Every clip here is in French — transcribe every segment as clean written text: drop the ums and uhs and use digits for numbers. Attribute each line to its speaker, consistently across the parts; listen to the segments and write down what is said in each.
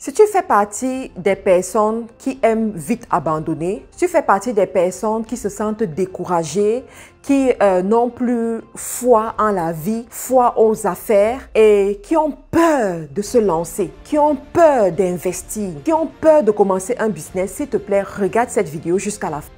Speaker 1: Si tu fais partie des personnes qui aiment vite abandonner, si tu fais partie des personnes qui se sentent découragées, qui n'ont plus foi en la vie, foi aux affaires et qui ont peur de se lancer, qui ont peur d'investir, qui ont peur de commencer un business, s'il te plaît, regarde cette vidéo jusqu'à la fin.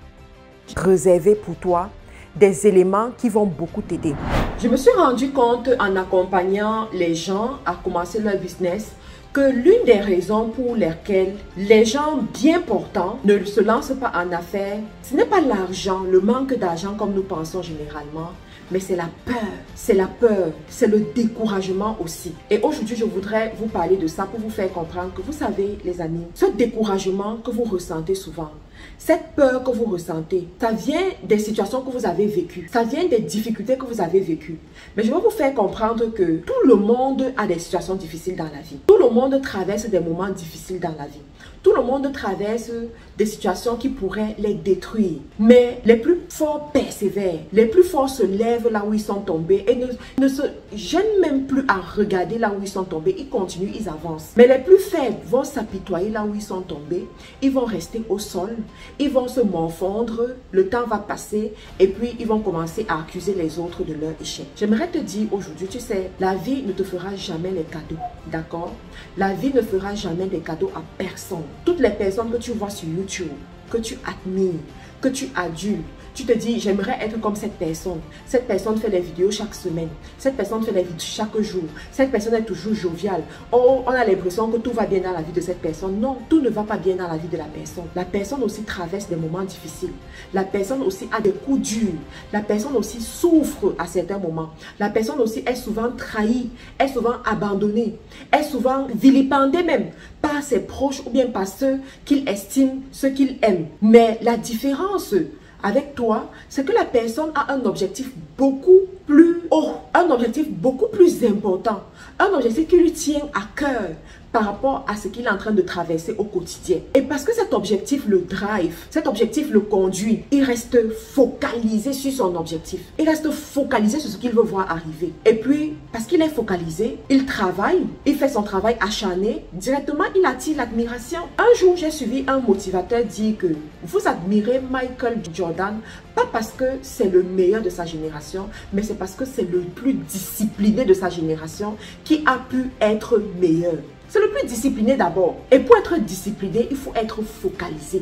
Speaker 1: Réservé pour toi des éléments qui vont beaucoup t'aider. Je me suis rendu compte en accompagnant les gens à commencer leur business que l'une des raisons pour lesquelles les gens bien portants ne se lancent pas en affaires, ce n'est pas l'argent, le manque d'argent comme nous pensons généralement, mais c'est la peur, c'est le découragement aussi. Et aujourd'hui, je voudrais vous parler de ça pour vous faire comprendre que vous savez, les amis, ce découragement que vous ressentez souvent, cette peur que vous ressentez, ça vient des situations que vous avez vécues, ça vient des difficultés que vous avez vécues. Mais je vais vous faire comprendre que tout le monde a des situations difficiles dans la vie. Tout le monde traverse des moments difficiles dans la vie. Tout le monde traverse des situations qui pourraient les détruire. Mais les plus forts persévèrent. Les plus forts se lèvent là où ils sont tombés et ne se gênent même plus à regarder là où ils sont tombés. Ils continuent, ils avancent. Mais les plus faibles vont s'apitoyer là où ils sont tombés. Ils vont rester au sol. Ils vont se morfondre. Le temps va passer et puis ils vont commencer à accuser les autres de leur échec. J'aimerais te dire aujourd'hui, tu sais, la vie ne te fera jamais les cadeaux. D'accord? La vie ne fera jamais des cadeaux à personne. Toutes les personnes que tu vois sur YouTube, que tu admires, que tu adules, tu te dis, j'aimerais être comme cette personne. Cette personne fait des vidéos chaque semaine. Cette personne fait des vidéos chaque jour. Cette personne est toujours joviale. Oh, on a l'impression que tout va bien dans la vie de cette personne. Non, tout ne va pas bien dans la vie de la personne. La personne aussi traverse des moments difficiles. La personne aussi a des coups durs. La personne aussi souffre à certains moments. La personne aussi est souvent trahie, est souvent abandonnée, est souvent vilipendée même par ses proches ou bien par ceux qu'il estime, ceux qu'il aime. Mais la différence avec toi, c'est que la personne a un objectif beaucoup plus haut, un objectif beaucoup plus important, un objectif qui lui tient à cœur par rapport à ce qu'il est en train de traverser au quotidien. Et parce que cet objectif le drive, cet objectif le conduit, il reste focalisé sur son objectif. Il reste focalisé sur ce qu'il veut voir arriver. Et puis, parce qu'il est focalisé, il travaille, il fait son travail acharné, directement il attire l'admiration. Un jour, j'ai suivi un motivateur dire que vous admirez Michael Jordan, pas parce que c'est le meilleur de sa génération, mais c'est parce que c'est le plus discipliné de sa génération qui a pu être meilleur. C'est le plus discipliné d'abord. Et pour être discipliné, il faut être focalisé.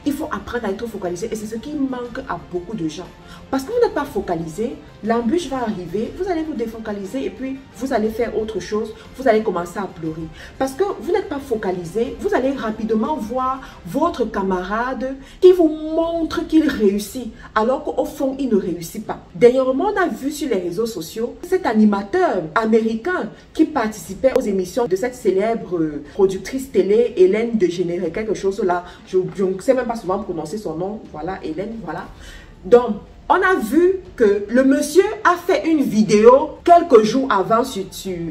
Speaker 1: Il faut apprendre à être focalisé et c'est ce qui manque à beaucoup de gens. Parce que vous n'êtes pas focalisé, l'embûche va arriver, vous allez vous défocaliser et puis vous allez faire autre chose, vous allez commencer à pleurer. Parce que vous n'êtes pas focalisé, vous allez rapidement voir votre camarade qui vous montre qu'il réussit alors qu'au fond, il ne réussit pas. Dernièrement, on a vu sur les réseaux sociaux cet animateur américain qui participait aux émissions de cette célèbre productrice télé, Hélène DeGeneres, quelque chose là, je ne sais même pas souvent prononcer son nom, voilà, Hélène, voilà. Donc, on a vu que le monsieur a fait une vidéo quelques jours avant sur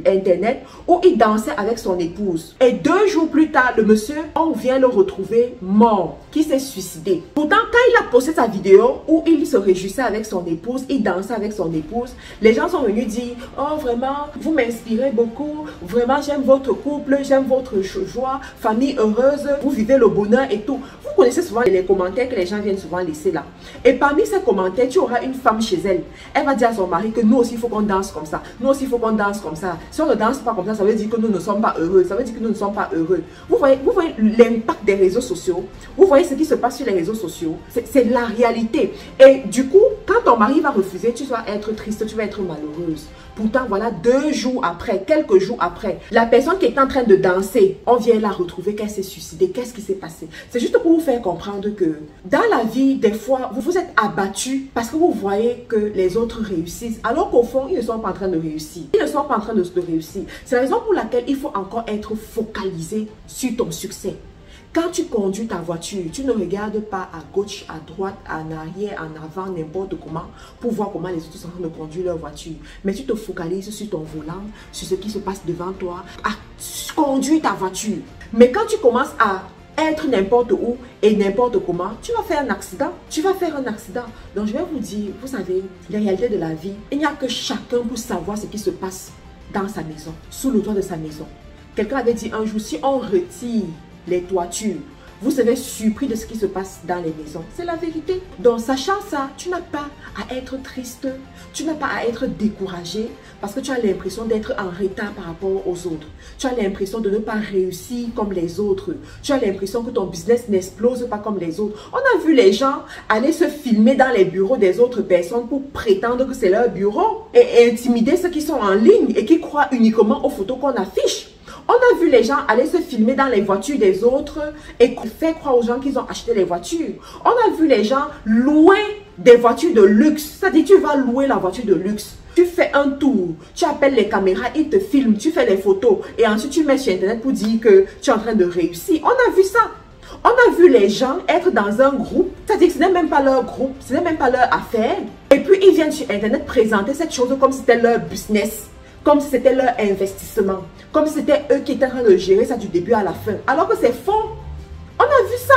Speaker 1: Internet où il dansait avec son épouse. Et 2 jours plus tard, le monsieur, on vient le retrouver mort, qui s'est suicidé. Pourtant, quand il a posté sa vidéo où il se réjouissait avec son épouse, il dansait avec son épouse, les gens sont venus dire « Oh, vraiment, vous m'inspirez beaucoup. Vraiment, j'aime votre couple, j'aime votre joie, famille heureuse, vous vivez le bonheur et tout. » Vous connaissez souvent les commentaires que les gens viennent souvent laisser là. Et parmi ces commentaires, tu auras une femme chez elle. Elle va dire à son mari que nous aussi, il faut qu'on danse comme ça. Nous aussi, il faut qu'on danse comme ça. Si on ne danse pas comme ça, ça veut dire que nous ne sommes pas heureux. Ça veut dire que nous ne sommes pas heureux. Vous voyez l'impact des réseaux sociaux. Vous voyez ce qui se passe sur les réseaux sociaux. C'est la réalité. Et du coup, quand ton mari va refuser, tu vas être triste, tu vas être malheureuse. Pourtant, voilà, 2 jours après, quelques jours après, la personne qui est en train de danser, on vient la retrouver qu'elle s'est suicidée. Qu'est-ce qui s'est passé? C'est juste pour vous faire comprendre que dans la vie, des fois, vous vous êtes abattu parce que vous voyez que les autres réussissent, alors qu'au fond, ils ne sont pas en train de réussir. Ils ne sont pas en train de réussir. C'est la raison pour laquelle il faut encore être focalisé sur ton succès. Quand tu conduis ta voiture, tu ne regardes pas à gauche, à droite, en arrière, en avant, n'importe comment, pour voir comment les autres sont en train de conduire leur voiture. Mais tu te focalises sur ton volant, sur ce qui se passe devant toi, à conduire ta voiture. Mais quand tu commences à être n'importe où et n'importe comment, tu vas faire un accident. Tu vas faire un accident. Donc je vais vous dire, vous savez, la réalité de la vie, il n'y a que chacun pour savoir ce qui se passe dans sa maison, sous le toit de sa maison. Quelqu'un avait dit un jour, si on retire les toitures, vous serez surpris de ce qui se passe dans les maisons. C'est la vérité. Donc, sachant ça, tu n'as pas à être triste. Tu n'as pas à être découragé parce que tu as l'impression d'être en retard par rapport aux autres. Tu as l'impression de ne pas réussir comme les autres. Tu as l'impression que ton business n'explose pas comme les autres. On a vu les gens aller se filmer dans les bureaux des autres personnes pour prétendre que c'est leur bureau et intimider ceux qui sont en ligne et qui croient uniquement aux photos qu'on affiche. On a vu les gens aller se filmer dans les voitures des autres et faire croire aux gens qu'ils ont acheté les voitures. On a vu les gens louer des voitures de luxe. C'est-à-dire, tu vas louer la voiture de luxe. Tu fais un tour, tu appelles les caméras, ils te filment, tu fais les photos et ensuite tu mets sur Internet pour dire que tu es en train de réussir. On a vu ça. On a vu les gens être dans un groupe, c'est-à-dire que ce n'est même pas leur groupe, ce n'est même pas leur affaire. Et puis, ils viennent sur Internet présenter cette chose comme si c'était leur business. Comme si c'était leur investissement. Comme si c'était eux qui étaient en train de gérer ça du début à la fin. Alors que c'est faux. On a vu ça.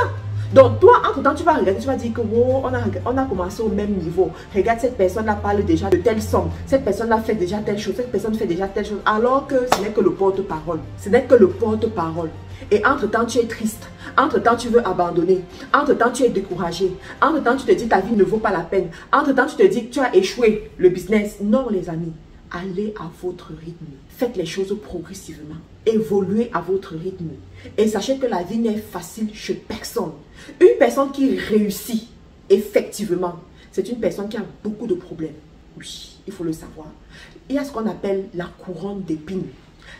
Speaker 1: Donc toi, entre-temps, tu vas regarder, tu vas dire que oh, on a commencé au même niveau. Regarde, cette personne-là parle déjà de telle somme. Cette personne-là fait déjà telle chose. Cette personne fait déjà telle chose. Alors que ce n'est que le porte-parole. Ce n'est que le porte-parole. Et entre-temps, tu es triste. Entre-temps, tu veux abandonner. Entre-temps, tu es découragé. Entre-temps, tu te dis que ta vie ne vaut pas la peine. Entre-temps, tu te dis que tu as échoué le business. Non, les amis. Allez à votre rythme. Faites les choses progressivement. Évoluez à votre rythme. Et sachez que la vie n'est facile chez personne. Une personne qui réussit, effectivement, c'est une personne qui a beaucoup de problèmes. Oui, il faut le savoir. Il y a ce qu'on appelle la couronne d'épines.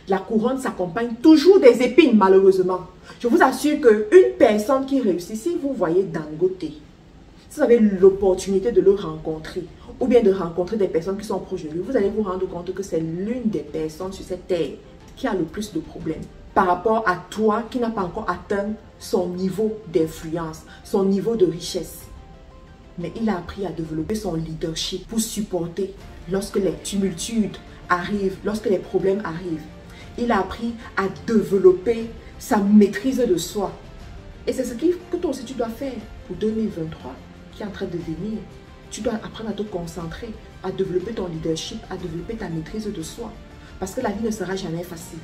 Speaker 1: La couronne s'accompagne toujours des épines, malheureusement. Je vous assure qu'une personne qui réussit, si vous voyez Dangote, si vous avez l'opportunité de le rencontrer, ou bien de rencontrer des personnes qui sont proches de lui, vous allez vous rendre compte que c'est l'une des personnes sur cette terre qui a le plus de problèmes par rapport à toi qui n'a pas encore atteint son niveau d'influence, son niveau de richesse. Mais il a appris à développer son leadership pour supporter lorsque les tumultudes arrivent, lorsque les problèmes arrivent. Il a appris à développer sa maîtrise de soi. Et c'est ce que toi aussi tu dois faire pour 2023 qui est en train de venir. Tu dois apprendre à te concentrer, à développer ton leadership, à développer ta maîtrise de soi. Parce que la vie ne sera jamais facile.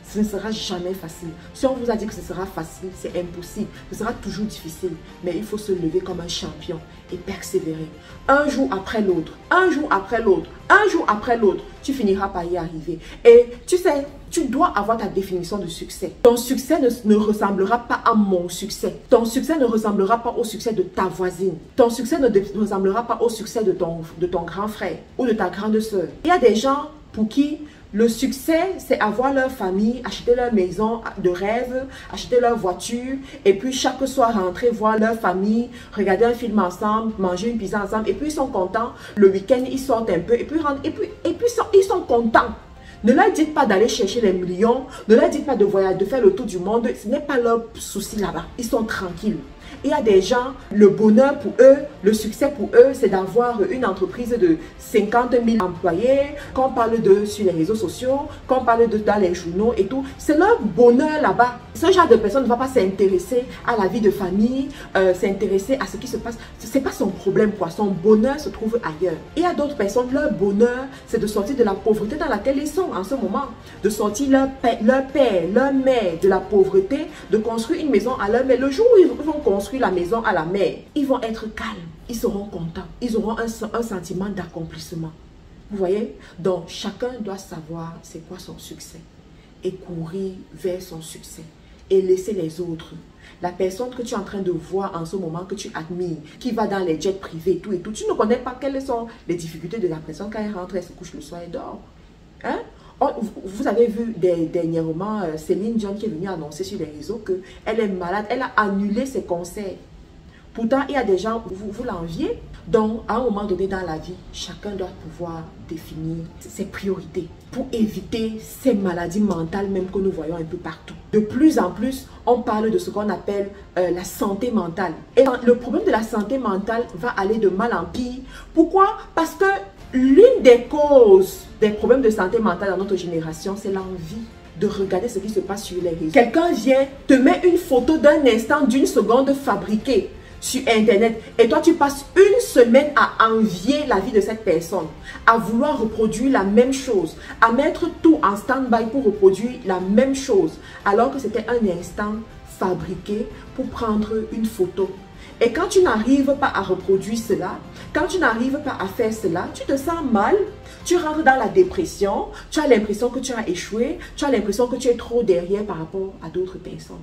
Speaker 1: Ce ne sera jamais facile. Si on vous a dit que ce sera facile, c'est impossible. Ce sera toujours difficile. Mais il faut se lever comme un champion et persévérer. Un jour après l'autre, un jour après l'autre, un jour après l'autre, tu finiras par y arriver. Et tu sais, tu dois avoir ta définition de succès. Ton succès ne ressemblera pas à mon succès. Ton succès ne ressemblera pas au succès de ta voisine. Ton succès ne ressemblera pas au succès de ton grand frère ou de ta grande soeur. Il y a des gens pour qui le succès, c'est avoir leur famille, acheter leur maison de rêve, acheter leur voiture, et puis chaque soir rentrer voir leur famille, regarder un film ensemble, manger une pizza ensemble, et puis ils sont contents. Le week-end, ils sortent un peu, et puis ils sont contents. Ne leur dites pas d'aller chercher les millions, ne leur dites pas de voyager, de faire le tour du monde, ce n'est pas leur souci là-bas. Ils sont tranquilles. Il y a des gens, le bonheur pour eux, le succès pour eux, c'est d'avoir une entreprise de 50 000 employés, qu'on parle de sur les réseaux sociaux, qu'on parle de dans les journaux et tout. C'est leur bonheur là-bas. Ce genre de personne ne va pas s'intéresser à la vie de famille, s'intéresser à ce qui se passe. Ce n'est pas son problème, quoi. Son bonheur se trouve ailleurs. Il y a d'autres personnes, leur bonheur, c'est de sortir de la pauvreté dans laquelle ils sont en ce moment. De sortir leur père, leur mère de la pauvreté, de construire une maison à leur mère. Le jour où ils vont construire la maison à la mer, ils vont être calmes, ils seront contents, ils auront un sentiment d'accomplissement. Vous voyez? Donc, chacun doit savoir c'est quoi son succès et courir vers son succès et laisser les autres. La personne que tu es en train de voir en ce moment, que tu admires, qui va dans les jets privés, tout et tout, tu ne connais pas quelles sont les difficultés de la personne quand elle rentre, elle se couche le soir et dort. Hein? Vous avez vu dernièrement Céline Dion qui est venue annoncer sur les réseaux qu'elle est malade, elle a annulé ses concerts. Pourtant, il y a des gens, vous l'enviez. Donc, à un moment donné dans la vie, chacun doit pouvoir définir ses priorités pour éviter ces maladies mentales même que nous voyons un peu partout. De plus en plus, on parle de ce qu'on appelle la santé mentale. Et le problème de la santé mentale va aller de mal en pire. Pourquoi? Parce que l'une des causes des problèmes de santé mentale dans notre génération, c'est l'envie de regarder ce qui se passe sur les réseaux. Quelqu'un vient, te met une photo d'un instant, d'une seconde fabriquée. sur Internet et toi, tu passes une semaine à envier la vie de cette personne, à vouloir reproduire la même chose, à mettre tout en stand-by pour reproduire la même chose, alors que c'était un instant fabriqué pour prendre une photo. Et quand tu n'arrives pas à reproduire cela, quand tu n'arrives pas à faire cela, tu te sens mal, tu rentres dans la dépression, tu as l'impression que tu as échoué, tu as l'impression que tu es trop derrière par rapport à d'autres personnes.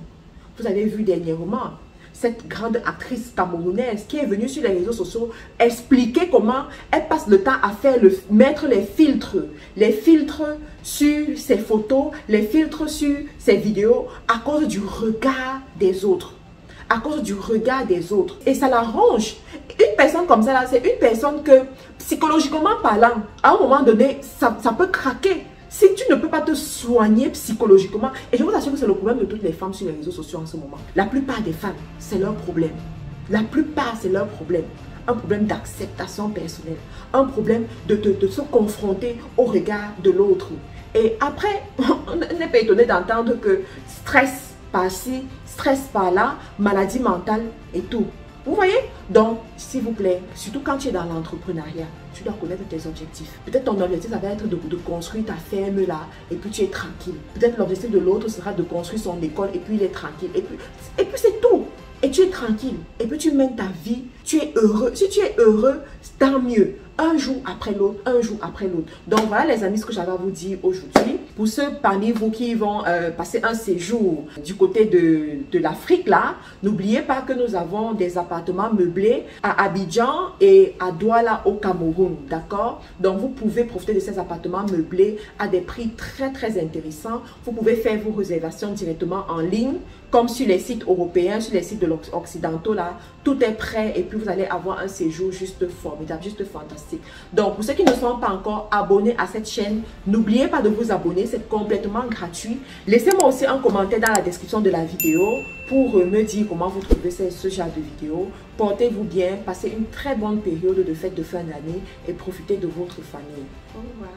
Speaker 1: Vous avez vu dernièrement cette grande actrice camerounaise qui est venue sur les réseaux sociaux expliquer comment elle passe le temps à mettre les filtres sur ses photos, les filtres sur ses vidéos à cause du regard des autres. À cause du regard des autres. Et ça l'arrange. Une personne comme ça, c'est une personne que, psychologiquement parlant, à un moment donné, ça peut craquer. Si tu ne peux pas te soigner psychologiquement, et je vous assure que c'est le problème de toutes les femmes sur les réseaux sociaux en ce moment. La plupart des femmes, c'est leur problème. La plupart, c'est leur problème. Un problème d'acceptation personnelle. Un problème de se confronter au regard de l'autre. Et après, on n'est pas étonné d'entendre que stress par-ci, stress par-là, maladie mentale et tout. Vous voyez? Donc, s'il vous plaît, surtout quand tu es dans l'entrepreneuriat, tu dois connaître tes objectifs. Peut-être ton objectif, ça va être de construire ta ferme là, et puis tu es tranquille. Peut-être l'objectif de l'autre sera de construire son école, et puis il est tranquille. Et puis c'est tout. Et tu es tranquille. Et puis tu mènes ta vie, tu es heureux. Si tu es heureux, tant mieux. Un jour après l'autre, un jour après l'autre. Donc voilà les amis, ce que j'avais à vous dire aujourd'hui. Pour ceux parmi vous qui vont passer un séjour du côté de l'Afrique là, n'oubliez pas que nous avons des appartements meublés à Abidjan et à Douala au Cameroun, d'accord? Donc vous pouvez profiter de ces appartements meublés à des prix très très intéressants. Vous pouvez faire vos réservations directement en ligne, comme sur les sites européens, sur les sites occidentaux là. Tout est prêt et puis vous allez avoir un séjour juste formidable, juste fantastique. Donc, pour ceux qui ne sont pas encore abonnés à cette chaîne, n'oubliez pas de vous abonner, c'est complètement gratuit. Laissez-moi aussi un commentaire dans la description de la vidéo pour me dire comment vous trouvez ce genre de vidéo. Portez-vous bien, passez une très bonne période de fête de fin d'année et profitez de votre famille. Au revoir.